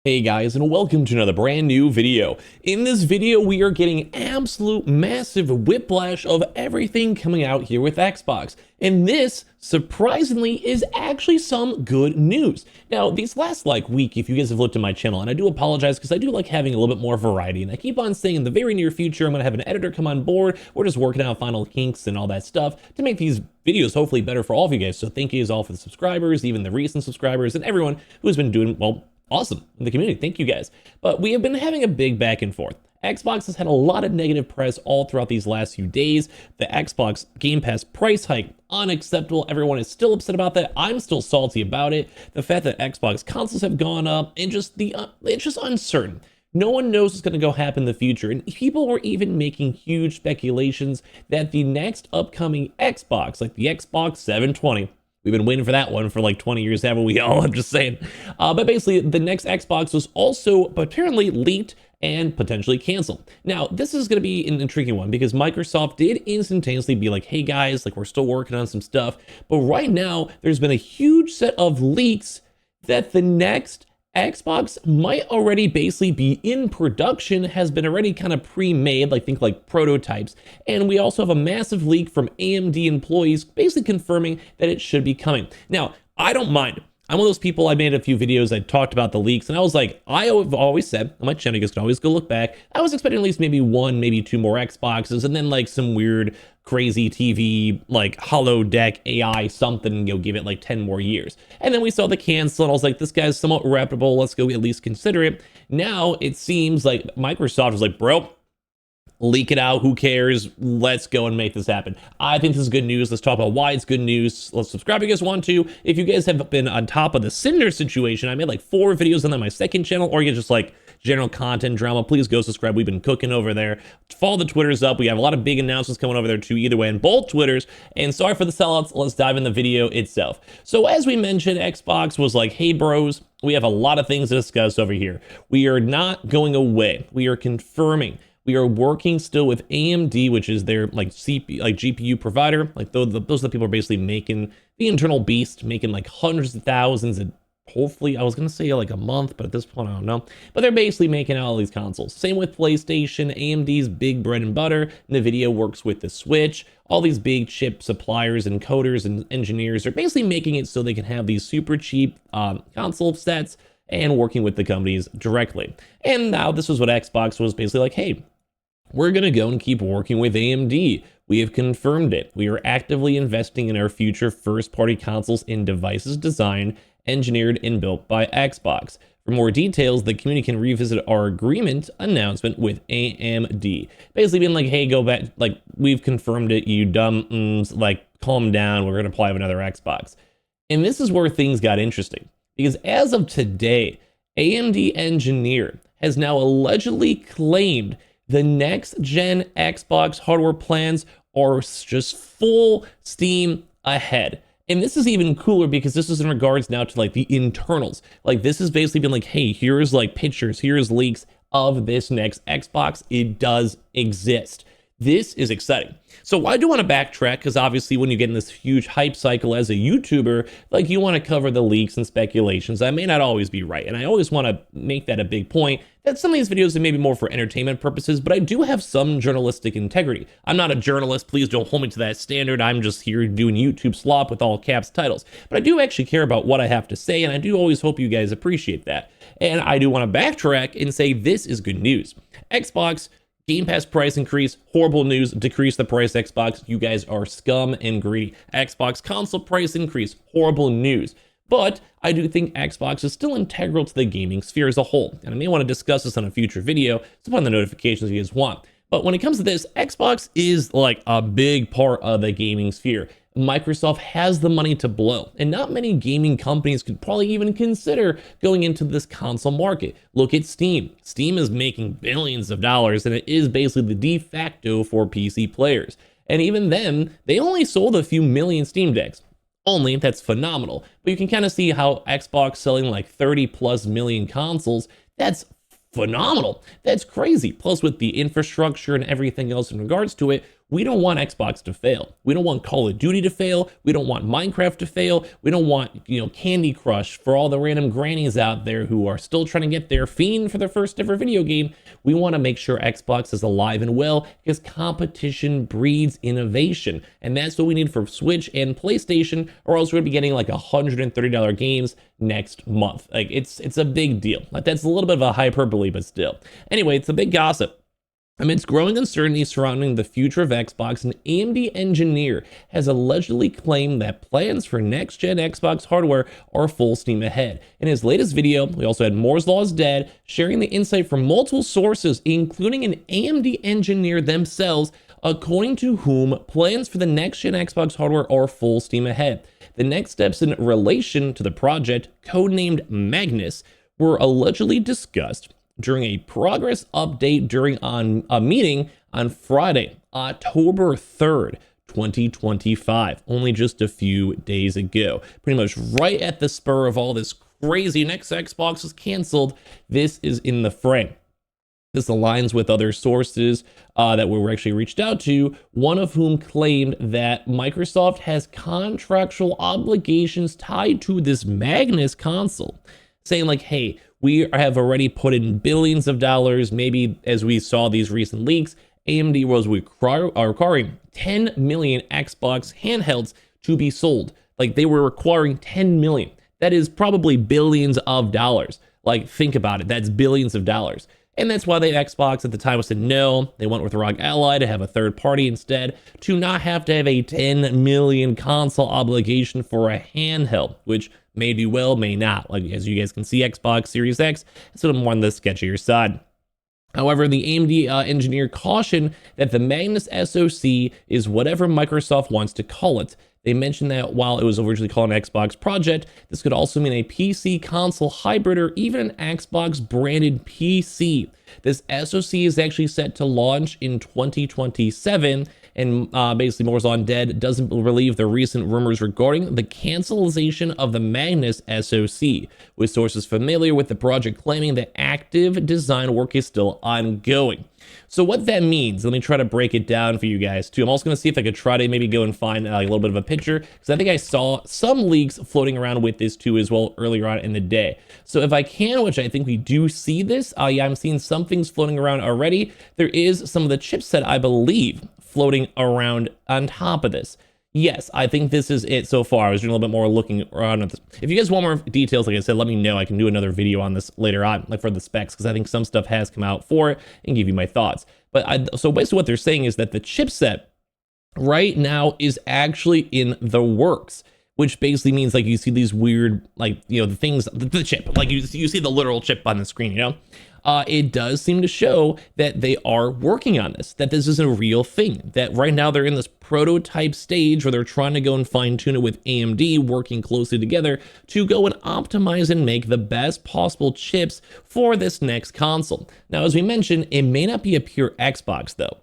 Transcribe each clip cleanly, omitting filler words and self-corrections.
Hey guys, and welcome to another brand new video. In this video, we are getting absolute massive whiplash of everything coming out here with Xbox. And this, surprisingly, is actually some good news. Now, these last week, if you guys have looked at my channel, and I do apologize because I do like having a little bit more variety, and I keep on saying in the very near future, I'm gonna have an editor come on board. We're just working out final kinks and all that stuff to make these videos hopefully better for all of you guys. So thank you all for the subscribers, even the recent subscribers, and everyone who's been doing, well, awesome in the community. Thank you guys. But we have been having a big back and forth. Xbox has had a lot of negative press all throughout these last few days. The Xbox Game Pass price hike, unacceptable. Everyone is still upset about that. I'm still salty about it. The fact that Xbox consoles have gone up and just it's just uncertain. No one knows what's going to go happen in the future. And people were even making huge speculations that the next upcoming Xbox, like the Xbox 720, we've been waiting for that one for like 20 years, haven't we all? I'm just saying. But basically, the next Xbox was also apparently leaked and potentially canceled. Now, this is going to be an intriguing one because Microsoft did instantaneously be like, hey guys, like we're still working on some stuff. But right now, there's been a huge set of leaks that the next Xbox might already basically be in production, has been already kind of pre-made, like prototypes. And we also have a massive leak from AMD employees basically confirming that it should be coming. Now, I don't mind. I'm one of those people, I made a few videos, I talked about the leaks, and I was like, I have always said on my channel, you guys can always go look back, I was expecting at least maybe one, maybe two more Xboxes, and then like some weird, crazy TV, like holodeck AI something, give it like 10 more years. And then we saw the cancel, and I was like, this guy's somewhat reputable, let's go at least consider it. Now, it seems like Microsoft was like, bro, leak it out, who cares, let's go and make this happen. I think this is good news. Let's talk about why it's good news. Let's subscribe if you guys want to. If you guys have been on top of the Cinder situation, I made like 4 videos on my second channel, or you just like general content drama, please go subscribe. We've been cooking over there. Follow the Twitters up. We have a lot of big announcements coming over there too, either way, on both Twitters. And sorry for the sellouts, let's dive in the video itself. So as we mentioned, Xbox was like, hey bros, we have a lot of things to discuss over here. We are not going away. We are confirming. We are working still with AMD, which is their GPU provider. Like those are the people who are basically making the internal beast, making like hundreds of thousands, and hopefully, I was gonna say like a month, but at this point I don't know. But they're basically making all these consoles. Same with PlayStation, AMD's big bread and butter. NVIDIA works with the Switch. All these big chip suppliers and coders and engineers are basically making it so they can have these super cheap console sets and working with the companies directly. And now this is what Xbox was basically like, hey, we're going to go and keep working with AMD. We have confirmed it. We are actively investing in our future first-party consoles and devices designed, engineered, and built by Xbox. For more details, the community can revisit our agreement announcement with AMD. Basically being like, hey, go back, like, we've confirmed it, you dumb, like, calm down, we're going to apply with another Xbox. And this is where things got interesting. Because as of today, AMD Engineer has now allegedly claimed the next gen Xbox hardware plans are just full steam ahead. And this is even cooler because this is in regards now to like the internals. Like this has basically been like, hey, here's like pictures, here's leaks of this next Xbox. It does exist. This is exciting. So I do want to backtrack because obviously when you get in this huge hype cycle as a YouTuber, like you want to cover the leaks and speculations. That may not always be right. And I always want to make that a big point that some of these videos are maybe more for entertainment purposes, but I do have some journalistic integrity. I'm not a journalist. Please don't hold me to that standard. I'm just here doing YouTube slop with all caps titles. But I do actually care about what I have to say, and I do always hope you guys appreciate that. And I do want to backtrack and say this is good news. Xbox Game Pass price increase, horrible news, decrease the price Xbox, you guys are scum and greedy. Xbox console price increase, horrible news. But I do think Xbox is still integral to the gaming sphere as a whole. And I may want to discuss this on a future video, so put on the notifications if you guys want. But when it comes to this, Xbox is like a big part of the gaming sphere. Microsoft has the money to blow, and not many gaming companies could probably even consider going into this console market. Look at Steam. Steam is making billions of dollars, and it is basically the de facto for PC players. And even then, they only sold a few million Steam Decks. Only, that's phenomenal. But you can kind of see how Xbox selling like 30 plus million consoles, that's phenomenal. That's crazy. Plus with the infrastructure and everything else in regards to it, we don't want Xbox to fail. We don't want Call of Duty to fail. We don't want Minecraft to fail. We don't want, Candy Crush for all the random grannies out there who are still trying to get their fiend for their first ever video game. We want to make sure Xbox is alive and well because competition breeds innovation. And that's what we need for Switch and PlayStation, or else we're going to be getting like $130 games next month. Like it's a big deal. Like that's a little bit of a hyperbole, but still. Anyway, it's a big gossip. Amidst growing uncertainty surrounding the future of Xbox, an AMD engineer has allegedly claimed that plans for next-gen Xbox hardware are full steam ahead. In his latest video, we also had Moore's Law is dead, sharing the insight from multiple sources, including an AMD engineer themselves, according to whom plans for the next-gen Xbox hardware are full steam ahead. The next steps in relation to the project, codenamed Magnus, were allegedly discussed during a progress update during a meeting on Friday, October 3rd, 2025, only just a few days ago. Pretty much right at the spur of all this crazy next Xbox is canceled, this is in the frame. This aligns with other sources that we were actually reached out to, one of whom claimed that Microsoft has contractual obligations tied to this Magnus console, saying like, hey, we have already put in billions of dollars. Maybe as we saw these recent leaks, AMD was requiring 10 million Xbox handhelds to be sold. Like they were requiring 10 million. That is probably billions of dollars. Like think about it, that's billions of dollars. And that's why the Xbox at the time said no. They went with ROG Ally to have a third party instead, to not have to have a 10 million console obligation for a handheld, which may do well, may not. Like as you guys can see, Xbox Series X is sort of more on the sketchier side. However, the AMD engineer cautioned that the Magnus SoC is whatever Microsoft wants to call it. They mentioned that while it was originally called an Xbox project, this could also mean a PC console hybrid or even an Xbox branded PC. This SoC is actually set to launch in 2027, and basically Moore's Law Dead doesn't believe the recent rumors regarding the cancellation of the Magnus SoC, with sources familiar with the project claiming that active design work is still ongoing. So what that means, let me try to break it down for you guys too. I'm also going to see if I could try to maybe go and find a little bit of a picture, because I think I saw some leaks floating around with this too as well earlier on in the day. So if I can, which I think we do see this, yeah, I'm seeing some things floating around already. There is some of the chipset, I believe, floating around on top of this. Yes, I think this is it so far. I was doing a little bit more looking around at this. If you guys want more details, like I said, let me know. I can do another video on this later on, like for the specs, because I think some stuff has come out for it and give you my thoughts. But so basically what they're saying is that the chipset right now is actually in the works, which basically means like you see these weird, like, the things, the chip, like you see the literal chip on the screen, it does seem to show that they are working on this, that this is a real thing, that right now they're in this prototype stage where they're trying to go and fine tune it with AMD, working closely together to go and optimize and make the best possible chips for this next console. Now, as we mentioned, it may not be a pure Xbox though.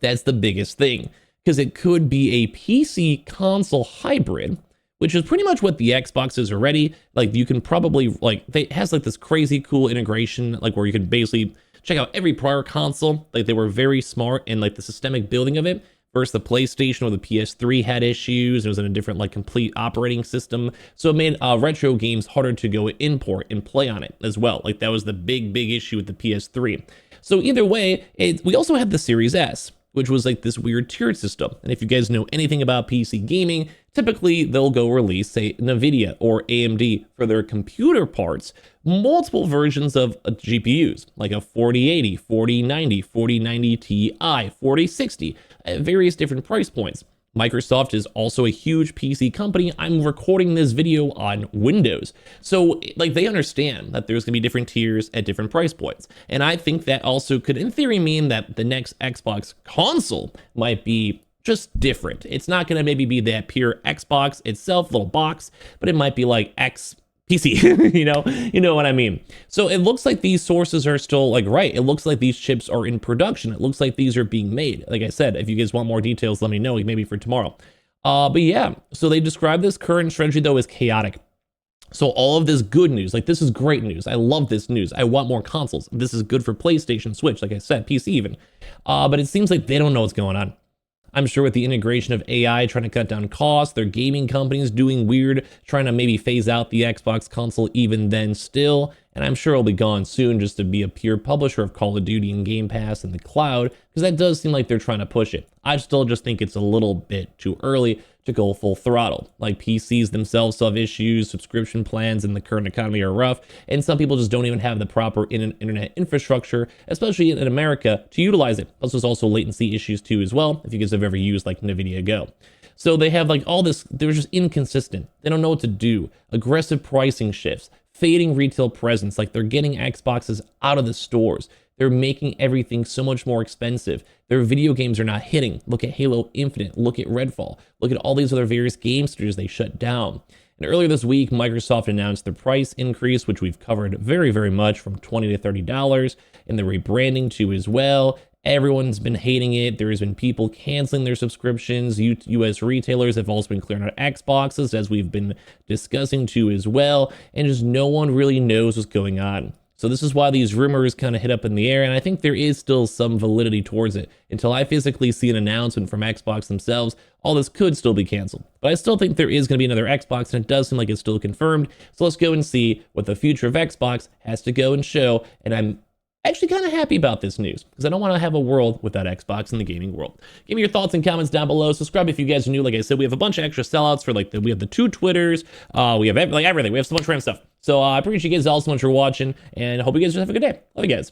That's the biggest thing, because it could be a PC console hybrid, which is pretty much what the Xbox is already. Like you can probably, like, it has like this crazy cool integration, like where you can basically check out every prior console. Like they were very smart in like the systemic building of it, versus the PlayStation or the PS3 had issues. It was in a different like complete operating system. So it made retro games harder to go import and play on it as well. Like that was the big issue with the PS3. So either way, we also had the Series S, which was like this weird tiered system. And if you guys know anything about PC gaming, typically they'll go release, say, NVIDIA or AMD for their computer parts, multiple versions of GPUs, like a 4080, 4090, 4090 Ti, 4060, at various different price points. Microsoft is also a huge PC company. I'm recording this video on Windows. So like they understand that there's gonna be different tiers at different price points. And I think that also could in theory mean that the next Xbox console might be just different. It's not gonna maybe be that pure Xbox itself, little box, but it might be like X PC, you know what I mean? So it looks like these sources are still like, right. It looks like these chips are in production. It looks like these are being made. Like I said, if you guys want more details, let me know, maybe for tomorrow. But yeah, so they describe this current strategy though as chaotic. So all of this good news, like this is great news. I love this news. I want more consoles. This is good for PlayStation, Switch, like I said, PC even. But it seems like they don't know what's going on. I'm sure with the integration of AI trying to cut down costs, their gaming companies doing weird, trying to maybe phase out the Xbox console even then still. And I'm sure it'll be gone soon just to be a pure publisher of Call of Duty and Game Pass in the cloud, because that does seem like they're trying to push it. I still just think it's a little bit too early to go full throttle. Like PCs themselves still have issues, subscription plans in the current economy are rough, and some people just don't even have the proper internet infrastructure, especially in America, to utilize it. Plus there's also latency issues too as well, if you guys have ever used like NVIDIA Go. So they have like all this, they're just inconsistent. They don't know what to do. Aggressive pricing shifts, fading retail presence, like they're getting Xboxes out of the stores. They're making everything so much more expensive. Their video games are not hitting. Look at Halo Infinite, look at Redfall, look at all these other various game studios they shut down. And earlier this week, Microsoft announced the price increase, which we've covered very, very much, from $20 to $30, and the rebranding too as well. Everyone's been hating it. There's been people canceling their subscriptions. US retailers have also been clearing out Xboxes, as we've been discussing too as well. And just no one really knows what's going on. So this is why these rumors kind of hit up in the air. And I think there is still some validity towards it. Until I physically see an announcement from Xbox themselves, all this could still be canceled. But I still think there is going to be another Xbox, and it does seem like it's still confirmed. So let's go and see what the future of Xbox has to go and show. And I'm actually kind of happy about this news, because I don't want to have a world without Xbox in the gaming world. Give me your thoughts and comments down below. Subscribe if you guys are new. Like I said, we have a bunch of extra sellouts for like we have the 2 Twitters. We have like everything. We have so much random stuff. So I appreciate you guys all so much for watching, and I hope you guys just have a good day. Love you guys.